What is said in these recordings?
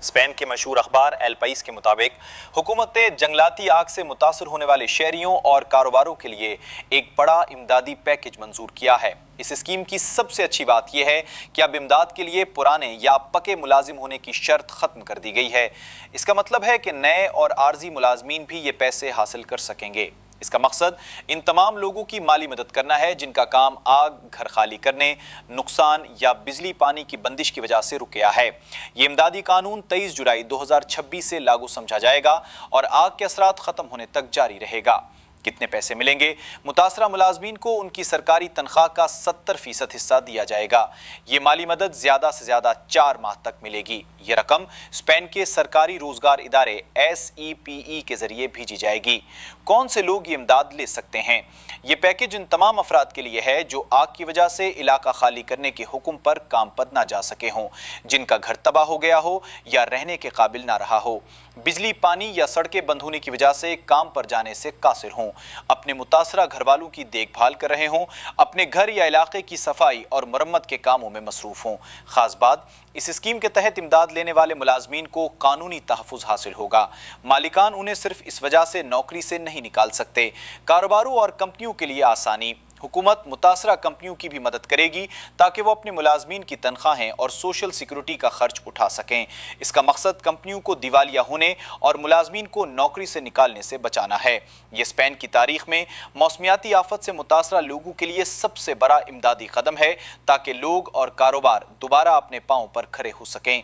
Spain के मशहूर अखबार एल पाइस के मुताबिक हुकूमत ने जंगलाती आग से मुतासर होने वाले शहरियों और कारोबारों के लिए एक बड़ा इमदादी पैकेज मंजूर किया है। इस स्कीम की सबसे अच्छी बात यह है कि अब इमदाद के लिए पुराने या पक्के मुलाजिम होने की शर्त खत्म कर दी गई है। इसका मतलब है कि नए और आर्जी मुलाजमीन भी ये पैसे हासिल कर सकेंगे। इसका मकसद इन तमाम लोगों की माली मदद करना है जिनका काम आग, घर खाली करने, नुकसान या बिजली पानी की बंदिश की वजह से रुक गया है। ये इमदादी कानून 23 जुलाई 2026 से लागू समझा जाएगा और आग के असरात खत्म होने तक जारी रहेगा। कितने पैसे मिलेंगे? मुतासरा मुलाजमीन को उनकी सरकारी तनख्वाह का 70% हिस्सा दिया जाएगा। ये माली मदद ज्यादा से ज्यादा 4 माह तक मिलेगी। ये रकम स्पेन के सरकारी रोजगार इदारे SEPE के जरिए भेजी जाएगी। कौन से लोग ये इमदाद ले सकते हैं? ये पैकेज उन तमाम अफराद के लिए है जो आग की वजह से इलाका खाली करने के हुक्म पर काम पर ना जा सके हों, जिनका घर तबाह हो गया हो या रहने के काबिल ना रहा हो, बिजली, पानी या सड़कें बंद होने की वजह से काम पर जाने से कासिर हों, अपने मुतासरा घर वालों की देखभाल कर रहे हों, अपने घर या इलाके की सफाई और मरम्मत के कामों में मसरूफ हों। खास बात, इस स्कीम के तहत इमदाद लेने वाले मुलाजमीन को कानूनी तहफ़्फ़ुज़ हासिल होगा। मालिकान उन्हें सिर्फ इस वजह से नौकरी से नहीं निकाल सकते। कारोबारों और कंपनियों के लिए आसानी, हुकूमत मुतासरा कंपनियों की भी मदद करेगी ताकि वो अपने मुलाजमीन की तनख्वाहें और सोशल सिक्योरिटी का खर्च उठा सकें। इसका मकसद कंपनियों को दिवालिया होने और मुलाजमीन को नौकरी से निकालने से बचाना है। ये स्पेन की तारीख में मौसमियाती आफत से मुतासरा लोगों के लिए सबसे बड़ा इमदादी कदम है ताकि लोग और कारोबार दोबारा अपने पाँव पर खड़े हो सकें।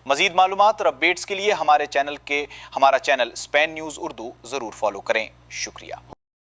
मजीद मालूमात और अपडेट्स के लिए हमारा चैनल स्पेन न्यूज़ उर्दू ज़रूर फॉलो करें। शुक्रिया।